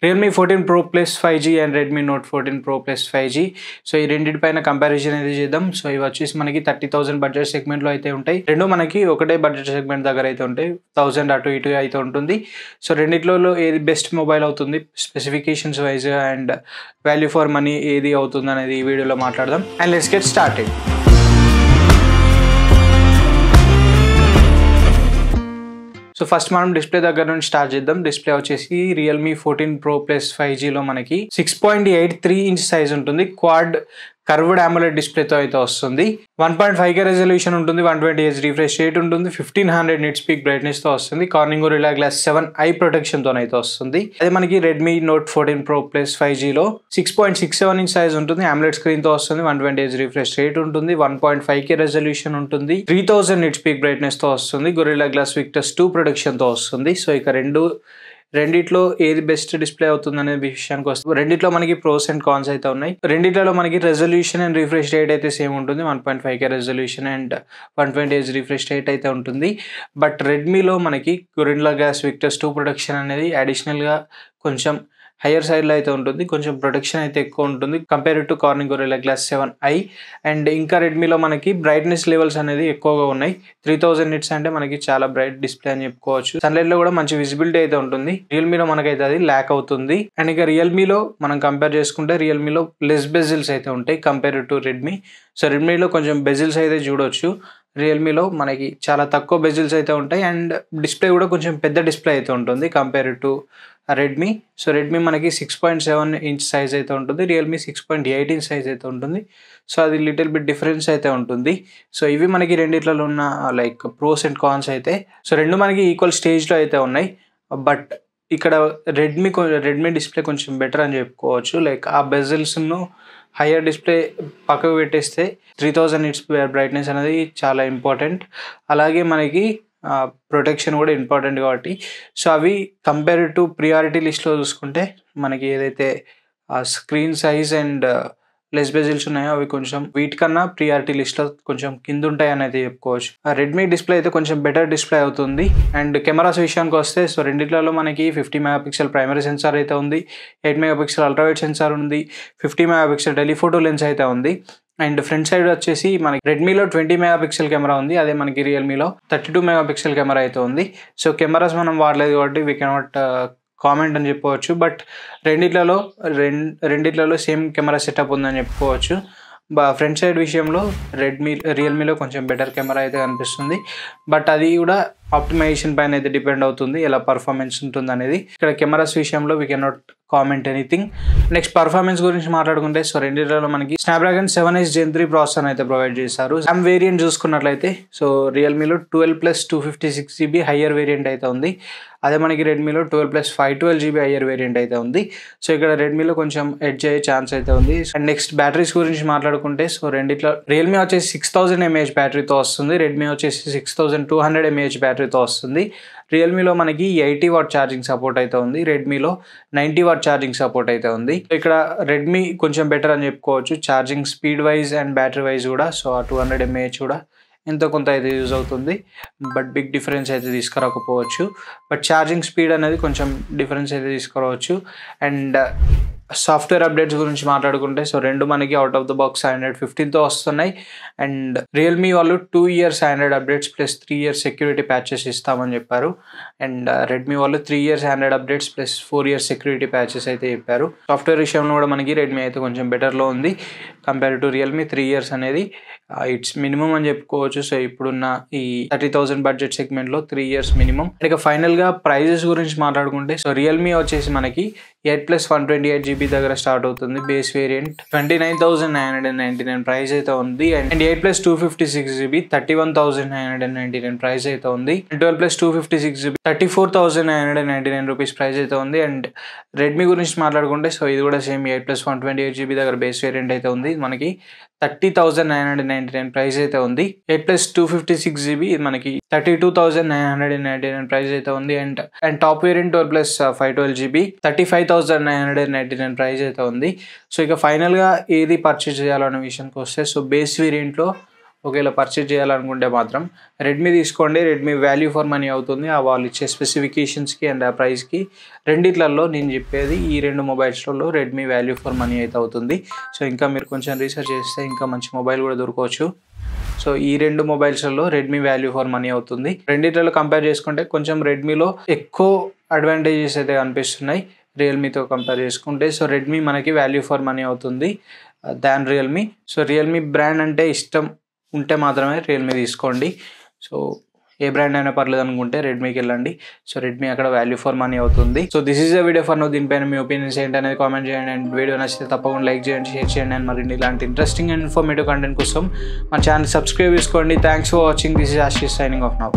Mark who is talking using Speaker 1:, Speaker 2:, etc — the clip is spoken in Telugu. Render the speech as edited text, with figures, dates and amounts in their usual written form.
Speaker 1: Realme 14 Pro Plus 5G and Redmi Note 14 Pro Plus 5G. So ఈ రెండిటిపైన కంపారిజన్ అయితే చేద్దాం. సో ఇవి వచ్చేసి మనకి 30,000 బడ్జెట్ సెగ్మెంట్లో అయితే ఉంటాయి. రెండు మనకి ఒకటే బడ్జెట్ సెగ్మెంట్ దగ్గర అయితే ఉంటాయి. 1000 అటు ఇటు అయితే ఉంటుంది. సో రెండిట్లో ఏది బెస్ట్ మొబైల్ అవుతుంది, specifications wise and value for money ఏది అవుతుంది అనేది ఈ వీడియోలో మాట్లాడదాం. And let's get started. So first మనం డిస్ప్లే దగ్గర నుంచి స్టార్ట్ చేద్దాం. డిస్ప్లే వచ్చేసి Realme 14 Pro Plus 5Gలో మనకి 6.83 ఇంచ్ సైజ్ ఉంటుంది. క్వాడ్ కర్వ్డ్ AMOLED డిస్ప్లేతో అయితే వస్తుంది. 1.5K రెజల్యూషన్ ఉంటుంది, 120Hz రిఫ్రెష్ రేట్ ఉంటుంది, 1500 నిట్స్ పీక్ బ్రైట్నెస్తో వస్తుంది. కార్నింగ్ గొరిల్లా గ్లాస్ 7 ఐ ప్రొటెక్షన్తో అయితే వస్తుంది. అదే మనకి Redmi Note 14 Pro Plus 5Gలో 6.67 inch size ఉంటుంది, AMOLED స్క్రీన్తో వస్తుంది, 120Hz రిఫ్రెష్ రేట్ ఉంటుంది, 1.5K రెజల్యూషన్ ఉంటుంది, 3000 నిట్స్ పీక్ బ్రైట్నెస్తో వస్తుంది, గొరిల్లా గ్లాస్ విక్టర్స్ 2 ప్రొటెక్షన్తో వస్తుంది. సో ఇక రెండిట్లో ఏది బెస్ట్ డిస్ప్లే అవుతుంది అనే విషయానికి వస్తుంది. రెండిట్లో మనకి ప్రోస్ అండ్ కాన్స్ అయితే ఉన్నాయి. రెండిట్లో మనకి రెజల్యూషన్ అండ్ రిఫ్రెష్ రేట్ అయితే సేమ్ ఉంటుంది, 1.5K resolution and 120Hz refresh rate అయితే ఉంటుంది. బట్ రెడ్మీలో మనకి గొరిల్లా గ్లాస్ విక్టర్స్ 2 ప్రొటెక్షన్ అనేది అడిషనల్గా కొంచెం హయ్యర్ సైడ్లో అయితే ఉంటుంది, కొంచెం ప్రొటెక్షన్ అయితే ఎక్కువ ఉంటుంది compare to Corning Gorilla Glass 7 I. And ఇంకా రెడ్మీలో మనకి బ్రైట్నెస్ లెవెల్స్ అనేది ఎక్కువగా ఉన్నాయి. 3000 నిట్స్ అంటే మనకి చాలా బ్రైట్ డిస్ప్లే అని చెప్పుకోవచ్చు. సన్లైట్లో కూడా మంచి విజిబిలిటీ అయితే ఉంటుంది. రియల్మీలో మనకైతే అది ల్యాక్ అవుతుంది. అండ్ ఇక రియల్మీలో మనం కంపేర్ చేసుకుంటే రియల్మీలో లెస్ బెజిల్స్ అయితే ఉంటాయి కంపేర్ టు రెడ్మీ. సో రెడ్మీలో కొంచెం బెజిల్స్ అయితే చూడవచ్చు, రియల్మీలో మనకి చాలా తక్కువ బెజిల్స్ అయితే ఉంటాయి. అండ్ డిస్ప్లే కూడా కొంచెం పెద్ద డిస్ప్లే అయితే ఉంటుంది compare to Redmi. So Redmi మనకి 6.7 ఇంచ్ సైజ్ అయితే ఉంటుంది, రియల్మీ 6.8 ఇంచ్ సైజ్ అయితే ఉంటుంది. సో అది లిటిల్ బిట్ డిఫరెన్స్ అయితే ఉంటుంది. సో ఇవి మనకి రెండిట్లలో ఉన్న లైక్ ప్రోస్ అండ్ కాన్స్ అయితే. సో రెండు మనకి ఈక్వల్ స్టేజ్లో అయితే ఉన్నాయి. బట్ ఇక్కడ రెడ్మీ డిస్ప్లే కొంచెం బెటర్ అని చెప్పుకోవచ్చు. లైక్ ఆ బెజిల్స్ను హయ్యర్ డిస్ప్లే పక్కకు పెట్టేస్తే 3000 నిట్స్ బ్రైట్నెస్ అనేది చాలా ఇంపార్టెంట్. అలాగే మనకి ప్రొటెక్షన్ కూడా ఇంపార్టెంట్ కాబట్టి సో అవి కంపేర్ టు ప్రియారిటీ లిస్ట్లో చూసుకుంటే మనకి ఏదైతే screen size and less bezels ఉన్నాయో అవి కొంచెం వీటికన్నా ప్రియారిటీ లిస్ట్లో కొంచెం కింద ఉంటాయి అనేది చెప్పుకోవచ్చు. రెడ్మీ డిస్ప్లే అయితే కొంచెం బెటర్ డిస్ప్లే అవుతుంది. అండ్ కెమెరాస్ విషయానికి వస్తే సో రెండిట్లలో మనకి 50 మెగాపిక్సెల్ ప్రైమరీ సెన్సార్ అయితే ఉంది, 8 మెగాపిక్సెల్ అల్ట్రావైడ్ సెన్సార్ ఉంది, 50 మెగాపిక్సెల్ టెలిఫోటో లెన్స్ అయితే ఉంది. అండ్ ఫ్రంట్ సైడ్ వచ్చేసి మనకి రెడ్మీలో 20 మెగాపిక్సెల్ కెమెరా ఉంది, అదే మనకి రియల్మీలో 32 మెగాపిక్సెల్ కెమెరా అయితే ఉంది. సో కెమెరాస్ మనం వాడలేదు కాబట్టి వీ కెనాట్ కామెంట్ అని చెప్పవచ్చు. బట్ రెండిట్లలో సేమ్ కెమెరా సెటప్ ఉందని చెప్పుకోవచ్చు. ఫ్రంట్ సైడ్ విషయంలో రియల్మీలో కొంచెం బెటర్ కెమెరా అయితే కనిపిస్తుంది. బట్ అది కూడా ఆప్టిమైజేషన్ పైన అయితే డిపెండ్ అవుతుంది, ఎలా పర్ఫార్మెన్స్ ఉంటుంది అనేది. ఇక్కడ కెమెరాస్ విషయంలో we cannot comment anything. Next performance గురించి మాట్లాడుకుంటే సో రెండిట్లో మనకి స్నాప్డ్రాగన్ 7S Gen 3 ప్రాసెసర్ అయితే ప్రొవైడ్ చేశారు. ర్యామ్ వేరియంట్ చూసుకున్నట్లయితే సో రియల్మీలో 12+256GB హయ్యర్ వేరియంట్ అయితే ఉంది, అదే మనకి రెడ్మీలో 12+512GB హయ్యర్ వేరియంట్ అయితే ఉంది. సో ఇక్కడ రెడ్మీలో కొంచెం ఎడ్జ్ అయ్యే ఛాన్స్ అయితే ఉంది. అండ్ నెక్స్ట్ బ్యాటరీస్ గురించి మాట్లాడుకుంటే సో రెండిట్లో రియల్మీ వచ్చేసి 6000 mAh బ్యాటరీతో వస్తుంది, రెడ్మీ వచ్చేసి 6200 mAh బ్యాటరీతో వస్తుంది. రియల్మీలో మనకి 80W ఛార్జింగ్ సపోర్ట్ అయితే ఉంది, రెడ్మీలో 90W ఛార్జింగ్ సపోర్ట్ అయితే ఉంది. ఇక్కడ రెడ్మీ కొంచెం బెటర్ అని చెప్పుకోవచ్చు charging speed wise and battery wise కూడా. సో ఆ 200 mAh కూడా ఎంతో కొంత అయితే యూజ్ అవుతుంది, బట్ బిగ్ డిఫరెన్స్ అయితే తీసుకురాకపోవచ్చు. బట్ ఛార్జింగ్ స్పీడ్ అనేది కొంచెం డిఫరెన్స్ అయితే తీసుకురావచ్చు. అండ్ సాఫ్ట్వేర్ అప్డేట్స్ గురించి మాట్లాడుకుంటే సో రెండు మనకి అవుట్ ఆఫ్ ద బాక్స్ 515తో వస్తున్నాయి. అండ్ రియల్మీ వాళ్ళు 2 years Android updates plus 3 years security patches ఇస్తామని చెప్పారు. అండ్ రెడ్మీ వాళ్ళు 3 years Android updates plus 4 years security patches అయితే చెప్పారు. సాఫ్ట్వేర్ విషయంలో కూడా మనకి రెడ్మీ అయితే కొంచెం బెటర్లో ఉంది కంపేర్ టు రియల్మీ. 3 years అనేది ఇట్స్ మినిమం అని చెప్పుకోవచ్చు. సో ఇప్పుడున్న ఈ 30,000 బడ్జెట్ సెగ్మెంట్లో 3 years మినిమం. ఇక ఫైనల్గా ప్రైజెస్ గురించి మాట్లాడుకుంటే సో రియల్మీ వచ్చేసి మనకి 8+128GB దగ్గర స్టార్ట్ అవుతుంది. బేస్ వేరియంట్ 29,999 ప్రైస్ అయితే ఉంది. అండ్ 8+256GB 31,999 ప్రైస్ అయితే ఉంది. 12+256GB 34,999 రూపీస్ ప్రైస్ అయితే ఉంది. అండ్ రెడ్మీ గురించి మాట్లాడుకుంటే సో ఇది కూడా సేమ్ 8+128GB దగ్గర బేస్ వేరియంట్ అయితే ఉంది, మనకి 30,999 ప్రైస్ అయితే ఉంది. 8+256GB మనకి 32,999 ప్రైస్ అయితే ఉంది. And top variant 12+512GB 35,999 price అయితే ఉంది. సో ఇక ఫైనల్గా ఏది పర్చేజ్ చేయాలనే విషయానికి వస్తే సో బేస్ వేరియంట్లో ఒకవేళ పర్చేజ్ చేయాలనుకుంటే మాత్రం రెడ్మీ తీసుకోండి. రెడ్మీ వాల్యూ ఫర్ మనీ అవుతుంది. వాళ్ళు ఇచ్చే స్పెసిఫికేషన్స్కి అండ్ ఆ ప్రైస్కి రెండిట్లలో నేను చెప్పేది ఈ 2 మొబైల్స్లలో రెడ్మీ వాల్యూ ఫర్ మనీ అయితే అవుతుంది. సో ఇంకా మీరు కొంచెం రీసెర్చ్ చేస్తే ఇంకా మంచి మొబైల్ కూడా దొరకవచ్చు. సో ఈ 2 మొబైల్స్లలో రెడ్మీ వాల్యూ ఫర్ మనీ అవుతుంది. రెండిట్లలో కంపేర్ చేసుకుంటే కొంచెం రెడ్మీలో ఎక్కువ అడ్వాంటేజెస్ అయితే కనిపిస్తున్నాయి రియల్మీతో కంపేర్ చేసుకుంటే. సో రెడ్మీ మనకి వాల్యూ ఫర్ మనీ అవుతుంది దాన్ రియల్మీ. సో రియల్మీ బ్రాండ్ అంటే ఇష్టం ఉంటే మాత్రమే రియల్మీ తీసుకోండి. సో ఏ బ్రాండ్ అయినా పర్లేదు అనుకుంటే రెడ్మీకి వెళ్ళండి. సో రెడ్మీ అక్కడ వాల్యూ ఫర్ మనీ అవుతుంది. So this is a video for no. దీనిపైన మీ ఒపీనియన్స్ ఏంటి అనేది కామెంట్ చేయండి. అండ్ వీడియో నచ్చితే తప్పకుండా లైక్ చేయండి, షేర్ చేయండి. అండ్ మరిన్ని ఇలాంటి ఇంట్రెస్టింగ్ అండ్ ఇన్ఫర్మేటివ్ కంటెంట్ కోసం మా ఛానల్ సబ్స్క్రైబ్ చేసుకోండి. Thanks for watching. This is Ashish signing off now.